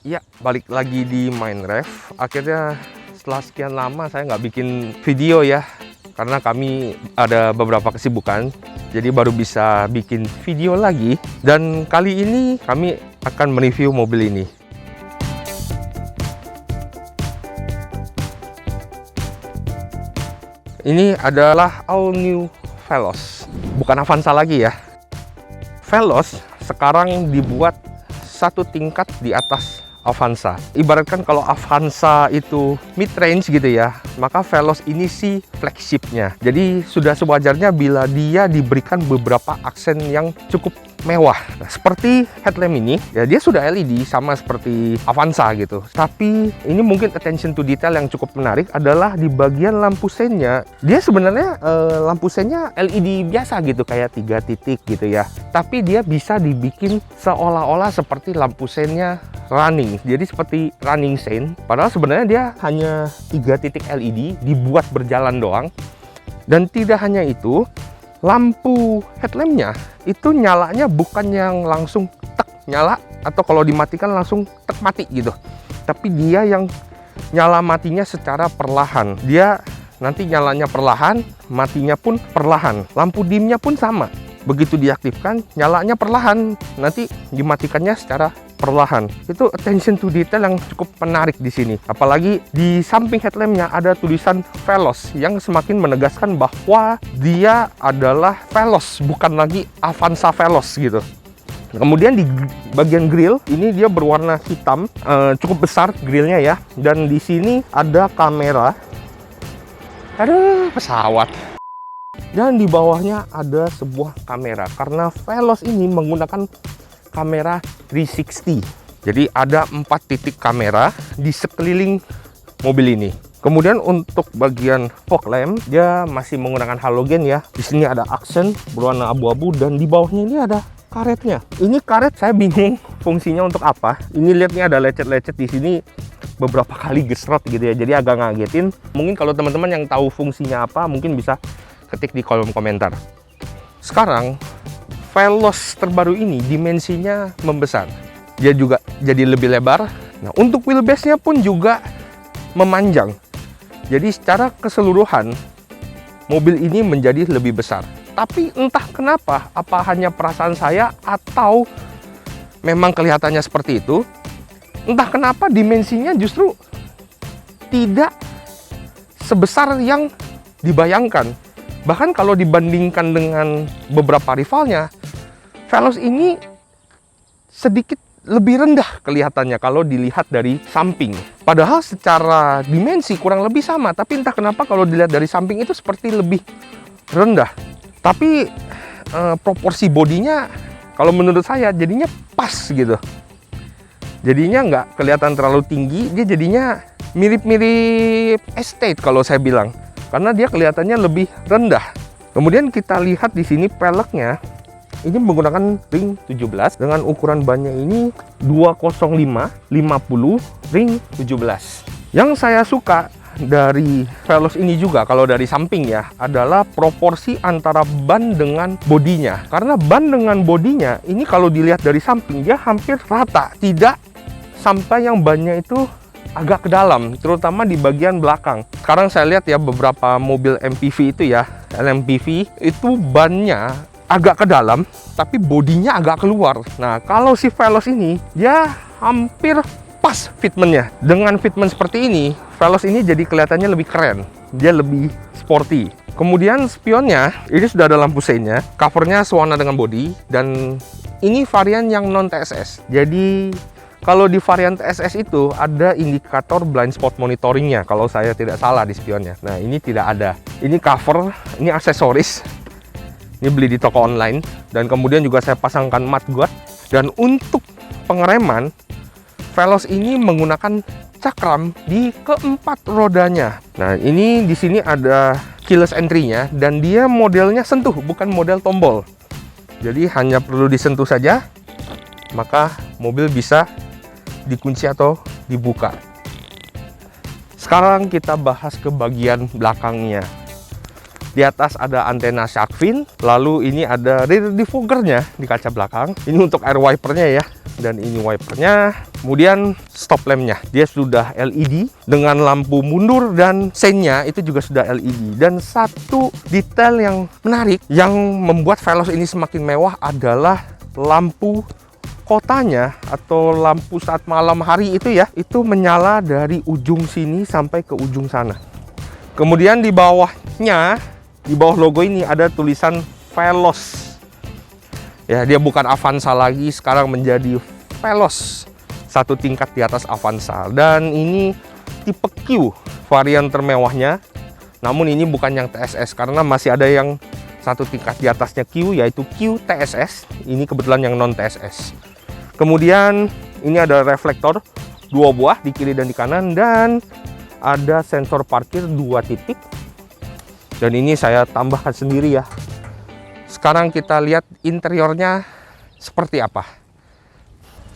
Ya, balik lagi di Minecraft. Akhirnya setelah sekian lama saya nggak bikin video ya, karena kami ada beberapa kesibukan. Jadi baru bisa bikin video lagi. Dan kali ini kami akan mereview mobil ini. Ini adalah all new Veloz, bukan Avanza lagi ya. Veloz sekarang dibuat satu tingkat di atas Avanza. Ibaratkan kalau Avanza itu mid range gitu ya, maka Veloz ini sih flagshipnya. Jadi sudah sewajarnya bila dia diberikan beberapa aksen yang cukup mewah. Nah, seperti headlamp ini ya, dia sudah LED sama seperti Avanza gitu. Tapi ini mungkin attention to detail yang cukup menarik adalah di bagian lampu sennya. Dia sebenarnya lampu sennya LED biasa gitu, kayak 3 titik gitu ya. Tapi dia bisa dibikin seolah-olah seperti lampu sennya running. Jadi seperti running sen. Padahal sebenarnya dia hanya 3 titik LED dibuat berjalan doang. Dan tidak hanya itu, lampu headlampnya itu nyalanya bukan yang langsung tek nyala, atau kalau dimatikan langsung tek mati gitu. Tapi dia yang nyala matinya secara perlahan. Dia nanti nyalanya perlahan, matinya pun perlahan. Lampu dimnya pun sama. Begitu diaktifkan, nyalanya perlahan, nanti dimatikannya secara perlahan. Itu attention to detail yang cukup menarik di sini. Apalagi di samping headlampnya ada tulisan Veloz yang semakin menegaskan bahwa dia adalah Veloz, bukan lagi Avanza Veloz gitu. Kemudian di bagian grill ini dia berwarna hitam, cukup besar grillnya ya. Dan di sini ada kamera. Aduh, pesawat. Dan di bawahnya ada sebuah kamera, karena Veloz ini menggunakan kamera 360. Jadi ada 4 titik kamera di sekeliling mobil ini. Kemudian untuk bagian fog lamp dia masih menggunakan halogen ya. Di sini ada aksen berwarna abu-abu dan di bawahnya ini ada karetnya. Ini karet saya bingung fungsinya untuk apa. Ini lihat nih ada lecet-lecet di sini beberapa kali gesrot gitu ya. Jadi agak ngagetin. Mungkin kalau teman-teman yang tahu fungsinya apa mungkin bisa ketik di kolom komentar. Sekarang Veloz terbaru ini dimensinya membesar. Dia juga jadi lebih lebar. Nah, untuk wheelbase-nya pun juga memanjang. Jadi secara keseluruhan mobil ini menjadi lebih besar. Tapi entah kenapa, apa hanya perasaan saya atau memang kelihatannya seperti itu, entah kenapa dimensinya justru tidak sebesar yang dibayangkan. Bahkan kalau dibandingkan dengan beberapa rivalnya, Veloz ini sedikit lebih rendah kelihatannya kalau dilihat dari samping. Padahal secara dimensi kurang lebih sama, tapi entah kenapa kalau dilihat dari samping itu seperti lebih rendah. Tapi proporsi bodinya kalau menurut saya jadinya pas gitu. Jadinya nggak kelihatan terlalu tinggi, dia jadinya mirip-mirip estate kalau saya bilang. Karena dia kelihatannya lebih rendah. Kemudian kita lihat di sini peleknya ini menggunakan ring 17 dengan ukuran bannya ini 205/50 ring 17. Yang saya suka dari Veloz ini juga kalau dari samping ya adalah proporsi antara ban dengan bodinya. Karena ban dengan bodinya ini kalau dilihat dari samping dia hampir rata, tidak sampai yang bannya itu agak ke dalam, terutama di bagian belakang. Sekarang saya lihat ya beberapa mobil MPV itu ya, LMPV itu bannya agak ke dalam, tapi bodinya agak keluar. Nah, kalau si Veloz ini dia hampir pas fitmentnya. Dengan fitment seperti ini, Veloz ini jadi kelihatannya lebih keren. Dia lebih sporty. Kemudian spionnya, ini sudah ada lampu sennya, covernya sewarna dengan bodi, dan ini varian yang non TSS. Jadi kalau di varian TSS itu ada indikator blind spot monitoringnya kalau saya tidak salah di spionnya. Nah, ini tidak ada. Ini cover, ini aksesoris. Ini beli di toko online. Dan kemudian juga saya pasangkan mudguard. Dan untuk pengereman, Veloz ini menggunakan cakram di keempat rodanya. Nah, ini di sini ada keyless entry-nya dan dia modelnya sentuh, bukan model tombol. Jadi hanya perlu disentuh saja, maka mobil bisa dikunci atau dibuka. Sekarang kita bahas ke bagian belakangnya. Di atas ada antena shark fin, lalu ini ada rear defoggernya di kaca belakang. Ini untuk air wipernya ya. dan ini wipernya. Kemudian stop lampnya, dia sudah LED dengan lampu mundur dan seinnya itu juga sudah LED. Dan satu detail yang menarik yang membuat Veloz ini semakin mewah adalah lampu kotanya atau lampu saat malam hari itu ya, itu menyala dari ujung sini sampai ke ujung sana. Kemudian di bawahnya, di bawah logo ini ada tulisan Veloz. Ya, dia bukan Avanza lagi, sekarang menjadi Veloz, satu tingkat di atas Avanza. Dan ini tipe Q, varian termewahnya. Namun ini bukan yang TSS karena masih ada yang satu tingkat di atasnya Q, yaitu Q TSS. Ini kebetulan yang non TSS. Kemudian ini ada reflektor 2 buah di kiri dan di kanan, dan ada sensor parkir 2 titik. Dan ini saya tambahkan sendiri ya. Sekarang kita lihat interiornya seperti apa.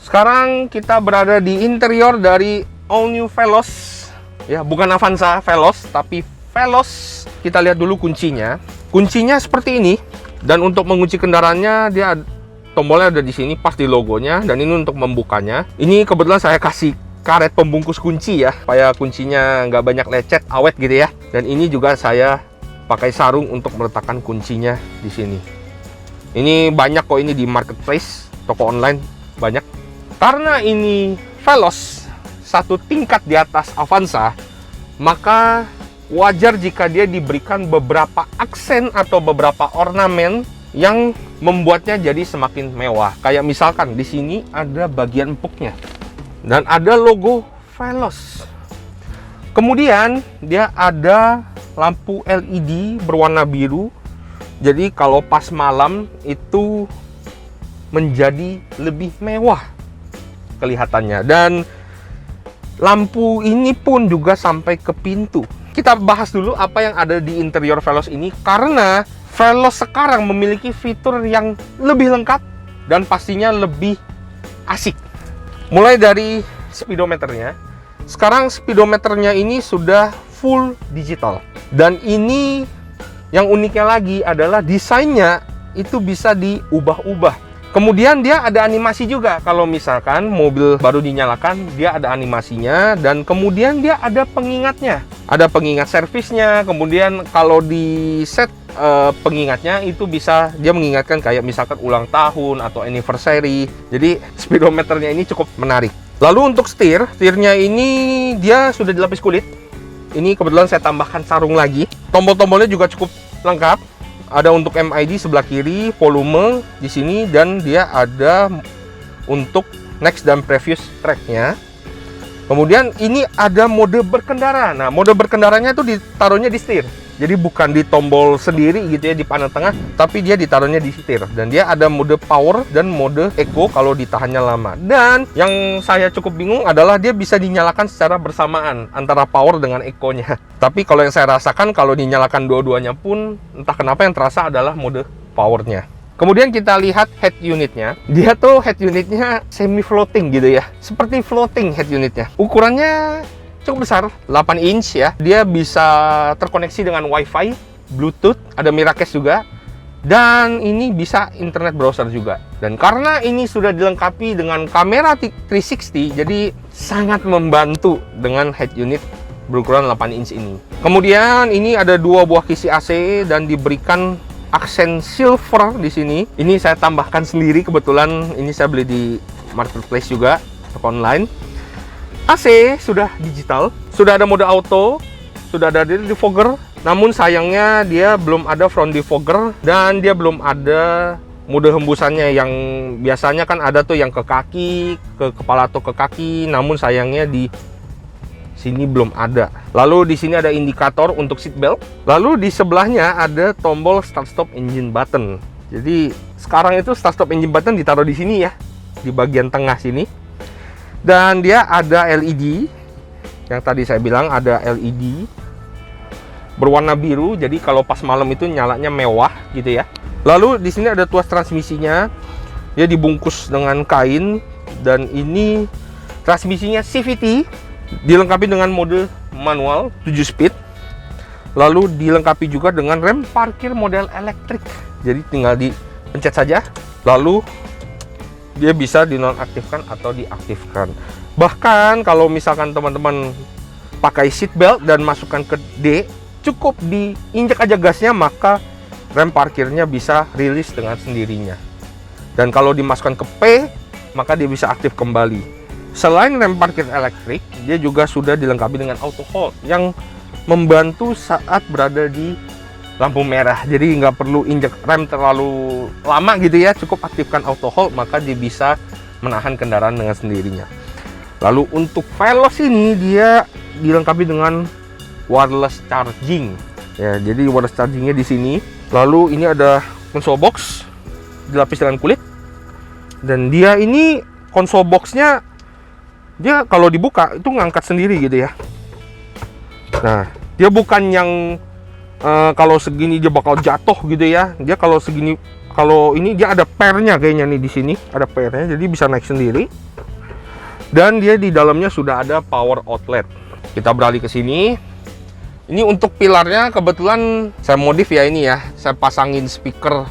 Sekarang kita berada di interior dari all new Veloz. Ya, bukan Avanza Veloz, tapi Veloz. Kita lihat dulu kuncinya. Kuncinya seperti ini. Dan untuk mengunci kendaraannya, dia tombolnya ada di sini pas di logonya. Dan ini untuk membukanya. Ini kebetulan saya kasih karet pembungkus kunci ya, supaya kuncinya nggak banyak lecet, awet gitu ya. Dan ini juga saya pakai sarung untuk meletakkan kuncinya di sini. Ini banyak kok, ini di marketplace, toko online banyak. Karena ini Veloz satu tingkat di atas Avanza, maka wajar jika dia diberikan beberapa aksen atau beberapa ornamen yang membuatnya jadi semakin mewah. Kayak misalkan di sini ada bagian empuknya dan ada logo Veloz. Kemudian dia ada lampu LED berwarna biru. Jadi kalau pas malam itu menjadi lebih mewah kelihatannya. Dan lampu ini pun juga sampai ke pintu. Kita bahas dulu apa yang ada di interior Veloz ini, karena Veloz sekarang memiliki fitur yang lebih lengkap dan pastinya lebih asik. Mulai dari speedometernya. Sekarang speedometernya ini sudah full digital. Dan ini yang uniknya lagi adalah desainnya itu bisa diubah-ubah. Kemudian dia ada animasi juga. Kalau misalkan mobil baru dinyalakan, dia ada animasinya. Dan kemudian dia ada pengingatnya. Ada pengingat servisnya. Kemudian kalau di set pengingatnya itu bisa dia mengingatkan kayak misalkan ulang tahun atau anniversary. Jadi speedometernya ini cukup menarik. Lalu untuk setirnya ini dia sudah dilapis kulit. Ini kebetulan saya tambahkan sarung lagi. Tombol-tombolnya juga cukup lengkap. Ada untuk MID sebelah kiri, volume di sini, dan dia ada untuk next dan previous tracknya. Kemudian ini ada mode berkendara. Nah, mode berkendaranya itu ditaruhnya di setir. Jadi bukan di tombol sendiri gitu ya di panel tengah, tapi dia ditaruhnya di setir. Dan dia ada mode power dan mode eco kalau ditahannya lama. Dan yang saya cukup bingung adalah dia bisa dinyalakan secara bersamaan antara power dengan eco-nya. Tapi kalau yang saya rasakan kalau dinyalakan dua-duanya pun entah kenapa yang terasa adalah mode powernya. Kemudian kita lihat head unitnya. Dia tuh head unitnya semi floating gitu ya. Seperti floating head unitnya. Ukurannya cukup besar, 8 inch ya. Dia bisa terkoneksi dengan WiFi, Bluetooth, ada Miracast juga. Dan ini bisa internet browser juga. Dan karena ini sudah dilengkapi dengan kamera 360, jadi sangat membantu dengan head unit berukuran 8 inch ini. Kemudian ini ada 2 buah kisi AC dan diberikan aksen silver di sini. Ini saya tambahkan sendiri, kebetulan ini saya beli di marketplace juga, toko online. AC sudah digital, sudah ada mode auto, sudah ada defogger. Namun sayangnya dia belum ada front defogger dan dia belum ada mode hembusannya yang biasanya kan ada tuh yang ke kaki, ke kepala atau ke kaki. Namun sayangnya di sini belum ada. Lalu di sini ada indikator untuk seat belt. Lalu di sebelahnya ada tombol start stop engine button. Jadi sekarang itu start stop engine button ditaruh di sini ya, di bagian tengah sini. Dan dia ada LED, yang tadi saya bilang ada LED berwarna biru, jadi kalau pas malam itu nyalanya mewah gitu ya. Lalu di sini ada tuas transmisinya, dia dibungkus dengan kain, dan ini transmisinya CVT, dilengkapi dengan mode manual 7 speed. Lalu dilengkapi juga dengan rem parkir model elektrik, jadi tinggal dipencet saja. Lalu dia bisa dinonaktifkan atau diaktifkan. Bahkan kalau misalkan teman-teman pakai seat belt dan masukkan ke D, cukup diinjak aja gasnya, maka rem parkirnya bisa rilis dengan sendirinya. Dan kalau dimasukkan ke P, maka dia bisa aktif kembali. Selain rem parkir elektrik, dia juga sudah dilengkapi dengan auto hold yang membantu saat berada di lampu merah. Jadi nggak perlu injek rem terlalu lama gitu ya, cukup aktifkan auto hold, maka dia bisa menahan kendaraan dengan sendirinya. Lalu untuk Veloz ini dia dilengkapi dengan wireless charging ya, jadi wireless chargingnya di sini. Lalu ini ada console box dilapis dengan kulit, dan dia ini console boxnya dia kalau dibuka itu ngangkat sendiri gitu ya. Nah, dia bukan yang kalau segini dia bakal jatuh gitu ya. Dia kalau segini, kalau ini dia ada pairnya kayaknya nih, di sini ada pairnya, jadi bisa naik sendiri. Dan dia di dalamnya sudah ada power outlet. Kita beralih ke sini. Ini untuk pilarnya kebetulan saya modif ya, ini ya. Saya pasangin speaker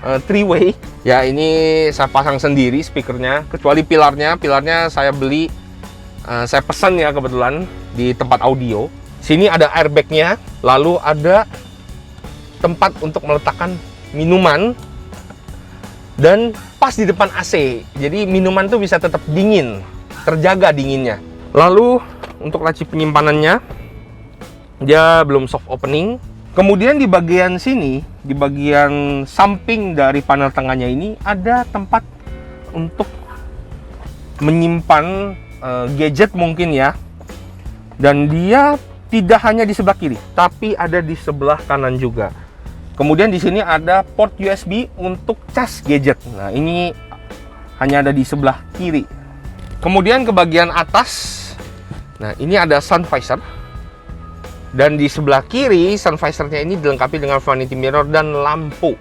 3-way. Ya, ini saya pasang sendiri speakernya. Kecuali pilarnya saya beli, saya pesan ya kebetulan di tempat audio. Sini ada airbagnya, lalu ada tempat untuk meletakkan minuman, dan pas di depan AC, jadi minuman tuh bisa tetap dingin, terjaga dinginnya. Lalu untuk laci penyimpanannya, dia belum soft opening. Kemudian di bagian sini, di bagian samping dari panel tengahnya ini, ada tempat untuk menyimpan gadget mungkin ya. Dan dia tidak hanya di sebelah kiri, tapi ada di sebelah kanan juga. Kemudian di sini ada port USB untuk cas gadget. Nah, ini hanya ada di sebelah kiri. Kemudian ke bagian atas, nah ini ada sun visor. Dan di sebelah kiri, sun visornya ini dilengkapi dengan vanity mirror dan lampu.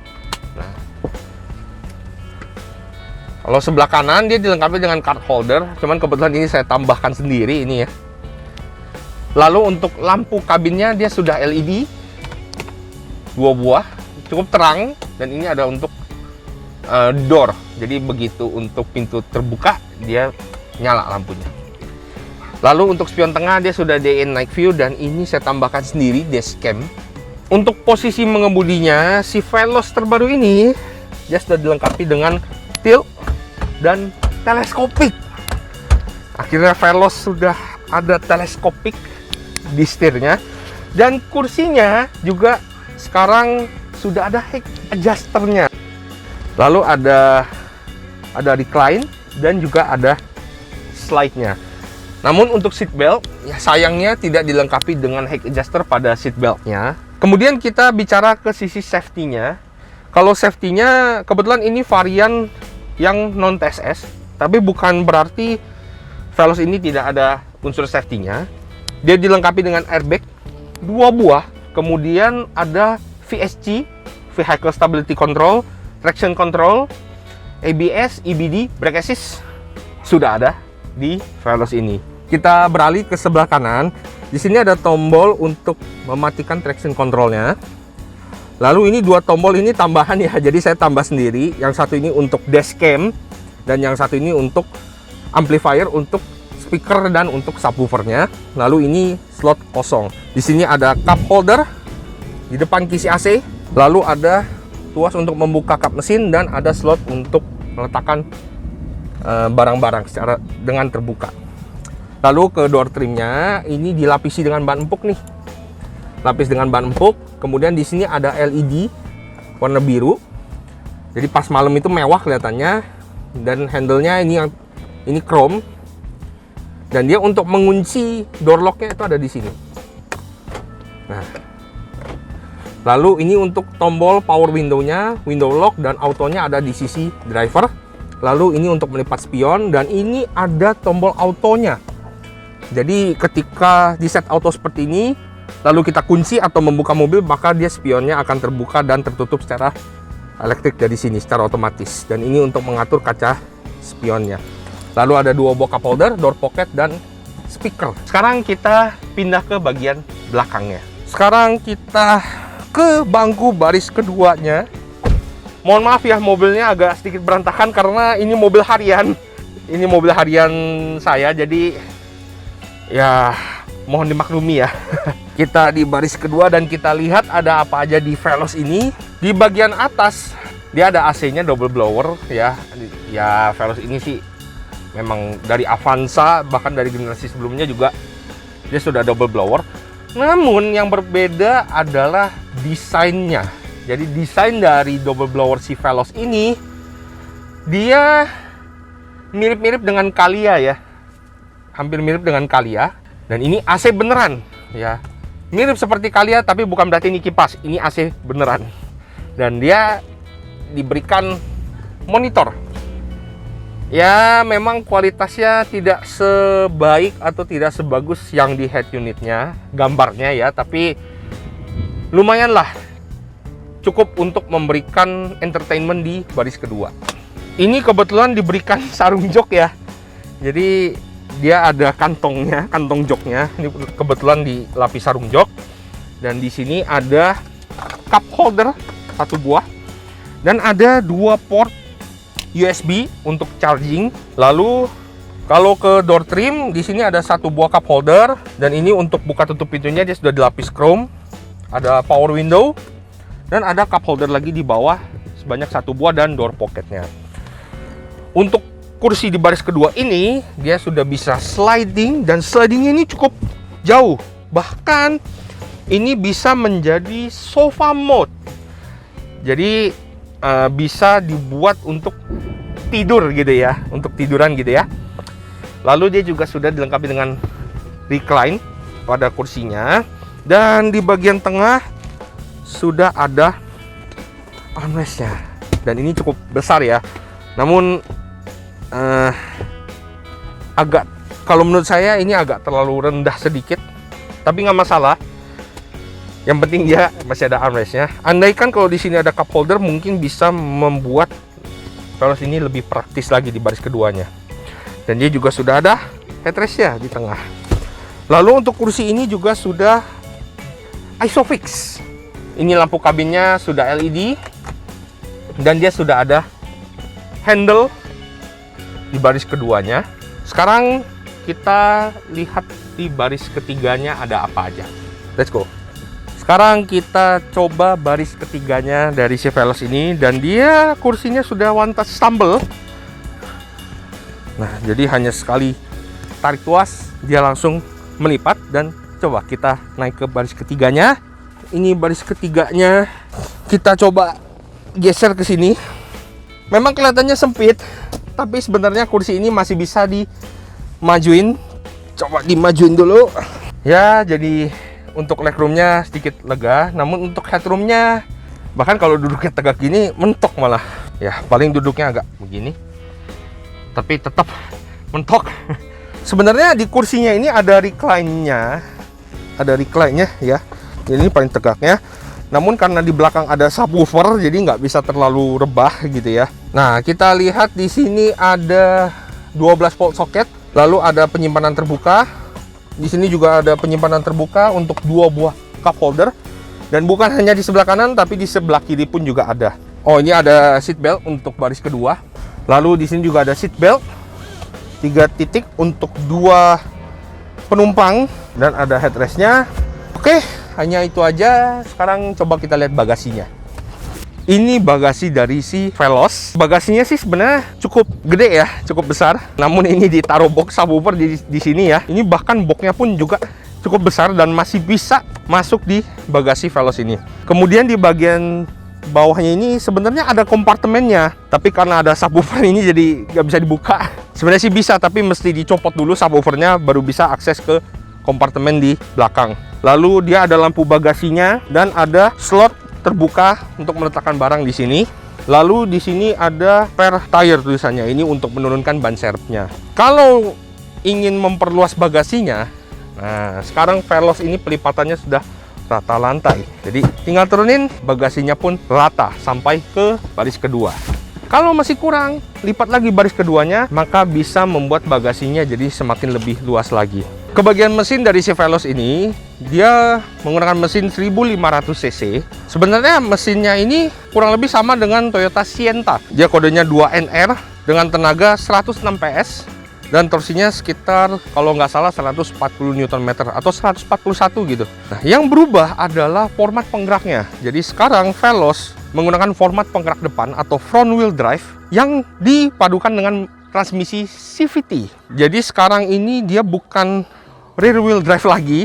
Nah, kalau sebelah kanan dia dilengkapi dengan card holder, cuman kebetulan ini saya tambahkan sendiri ini ya. Lalu untuk lampu kabinnya dia sudah LED 2 buah, cukup terang, dan ini ada untuk door. Jadi begitu untuk pintu terbuka dia nyala lampunya. Lalu untuk spion tengah dia sudah day-in night view, dan ini saya tambahkan sendiri dashcam. Untuk posisi mengemudinya, si Veloz terbaru ini dia sudah dilengkapi dengan tilt dan teleskopik. Akhirnya Veloz sudah ada teleskopik di setirnya, dan kursinya juga sekarang sudah ada height adjusternya. Lalu ada recline dan juga ada slide-nya. Namun untuk seat belt ya sayangnya tidak dilengkapi dengan height adjuster pada seat beltnya. Kemudian kita bicara ke sisi safety-nya. Kalau safety-nya kebetulan ini varian yang non TSS, tapi bukan berarti Veloz ini tidak ada unsur safety-nya. Dia dilengkapi dengan airbag 2 buah, kemudian ada VSC, Vehicle Stability Control, Traction Control, ABS, EBD, Brake Assist sudah ada di Veloz ini. Kita beralih ke sebelah kanan. Di sini ada tombol untuk mematikan traction controlnya. Lalu ini 2 tombol ini tambahan ya, jadi saya tambah sendiri. Yang satu ini untuk dashcam, dan yang satu ini untuk amplifier, untuk speaker dan untuk subwoofernya. Lalu ini slot kosong. Di sini ada cup holder di depan kisi AC. Lalu ada tuas untuk membuka kap mesin, dan ada slot untuk meletakkan barang-barang secara dengan terbuka. Lalu ke door trimnya ini dilapisi dengan ban empuk nih. Lapis dengan ban empuk. Kemudian di sini ada LED warna biru. Jadi pas malam itu mewah kelihatannya. Dan handle-nya ini chrome. Dan dia untuk mengunci door lock-nya itu ada di sini. Nah, lalu ini untuk tombol power window-nya, window lock dan autonya ada di sisi driver. Lalu ini untuk melipat spion, dan ini ada tombol autonya. Jadi ketika di set auto seperti ini, lalu kita kunci atau membuka mobil, maka dia spionnya akan terbuka dan tertutup secara elektrik dari sini secara otomatis. Dan ini untuk mengatur kaca spionnya. Lalu ada 2 buah cup holder, door pocket, dan speaker. Sekarang kita pindah ke bagian belakangnya. Sekarang kita ke bangku baris keduanya. Mohon maaf ya, mobilnya agak sedikit berantakan karena ini mobil harian. Ini mobil harian saya, jadi ya mohon dimaklumi ya. Kita di baris kedua dan kita lihat ada apa aja di Veloz ini. Di bagian atas dia ada AC-nya double blower ya. Ya Veloz ini sih memang dari Avanza, bahkan dari generasi sebelumnya juga dia sudah double blower. Namun yang berbeda adalah desainnya. Jadi desain dari double blower si Veloz ini dia mirip-mirip dengan Calya ya. Hampir mirip dengan Calya. Dan ini AC beneran ya. Mirip seperti Calya tapi bukan berarti ini kipas. Ini AC beneran. Dan dia diberikan monitor. Ya memang kualitasnya tidak sebaik atau tidak sebagus yang di head unitnya, gambarnya ya, tapi lumayan lah, cukup untuk memberikan entertainment di baris kedua. Ini kebetulan diberikan sarung jok ya, jadi dia ada kantongnya, kantong joknya. Ini kebetulan dilapis sarung jok, dan di sini ada cup holder satu buah, dan ada 2 port USB untuk charging. Lalu kalau ke door trim, di sini ada 1 buah cup holder, dan ini untuk buka tutup pintunya dia sudah dilapis chrome. Ada power window dan ada cup holder lagi di bawah sebanyak 1 buah dan door pocketnya. Untuk kursi di baris kedua ini dia sudah bisa sliding, dan slidingnya ini cukup jauh. Bahkan ini bisa menjadi sofa mode. Jadi bisa dibuat untuk tidur gitu ya, untuk tiduran gitu ya. Lalu dia juga sudah dilengkapi dengan recline pada kursinya, dan di bagian tengah sudah ada armrestnya, dan ini cukup besar ya. Namun agak, kalau menurut saya ini agak terlalu rendah sedikit, tapi nggak masalah. Yang penting dia masih ada armrestnya. Andaikan kalau di sini ada cup holder, mungkin bisa membuat Veloz ini lebih praktis lagi di baris keduanya. Dan dia juga sudah ada headrestnya di tengah. Lalu untuk kursi ini juga sudah ISOFIX. Ini lampu kabinnya sudah LED, dan dia sudah ada handle di baris keduanya. Sekarang kita lihat di baris ketiganya ada apa aja. Let's go. Sekarang kita coba baris ketiganya dari si Veloz ini, dan dia kursinya sudah one touch stumble. Nah, jadi hanya sekali tarik tuas dia langsung melipat. Dan coba kita naik ke baris ketiganya. Ini baris ketiganya, kita coba geser ke sini. Memang kelihatannya sempit, tapi sebenarnya kursi ini masih bisa dimajuin. Coba dimajuin dulu. Ya, jadi untuk legroomnya sedikit lega, namun untuk headroomnya, bahkan kalau duduknya tegak gini mentok malah. Ya paling duduknya agak begini, tapi tetap mentok. Sebenarnya di kursinya ini ada recline-nya, ya. Ini paling tegaknya. Namun karena di belakang ada subwoofer, jadi nggak bisa terlalu rebah gitu ya. Nah kita lihat di sini ada 12 volt socket, lalu ada penyimpanan terbuka. Di sini juga ada penyimpanan terbuka untuk 2 buah cup holder, dan bukan hanya di sebelah kanan tapi di sebelah kiri pun juga ada. Oh, ini ada seat belt untuk baris kedua. Lalu di sini juga ada seat belt 3 titik untuk 2 penumpang, dan ada headrestnya. Oke, hanya itu aja. Sekarang coba kita lihat bagasinya. Ini bagasi dari si Veloz. Bagasinya sih sebenarnya cukup gede ya, cukup besar. Namun ini ditaruh box subwoofer di sini ya. Ini bahkan boxnya pun juga cukup besar dan masih bisa masuk di bagasi Veloz ini. Kemudian di bagian bawahnya ini sebenarnya ada kompartemennya, tapi karena ada subwoofer ini jadi nggak bisa dibuka. Sebenarnya sih bisa, tapi mesti dicopot dulu subwoofernya baru bisa akses ke kompartemen di belakang. Lalu dia ada lampu bagasinya dan ada slot terbuka untuk meletakkan barang di sini. Lalu di sini ada spare tire tulisannya, ini untuk menurunkan ban serepnya. Kalau ingin memperluas bagasinya, nah sekarang Veloz ini pelipatannya sudah rata lantai. Jadi tinggal turunin, bagasinya pun rata sampai ke baris kedua. Kalau masih kurang, lipat lagi baris keduanya, maka bisa membuat bagasinya jadi semakin lebih luas lagi. Kebagian mesin dari si Veloz ini, dia menggunakan mesin 1500 cc. Sebenarnya mesinnya ini kurang lebih sama dengan Toyota Sienta. Dia kodenya 2NR dengan tenaga 106 PS dan torsinya sekitar kalau nggak salah 140 Nm atau 141 gitu. Nah, yang berubah adalah format penggeraknya. Jadi sekarang Veloz menggunakan format penggerak depan atau front wheel drive yang dipadukan dengan transmisi CVT. Jadi sekarang ini dia bukan rear wheel drive lagi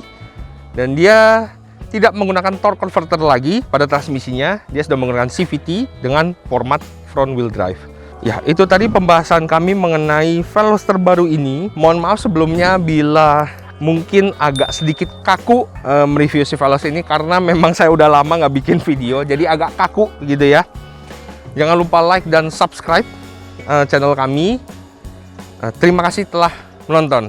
dan dia tidak menggunakan torque converter lagi pada transmisinya. Dia sudah menggunakan CVT dengan format front wheel drive. Ya, itu tadi pembahasan kami mengenai Veloz terbaru ini. Mohon maaf sebelumnya bila mungkin agak sedikit kaku mereview si Veloz ini karena memang saya udah lama nggak bikin video, jadi agak kaku gitu ya. Jangan lupa like dan subscribe channel kami. Terima kasih telah menonton.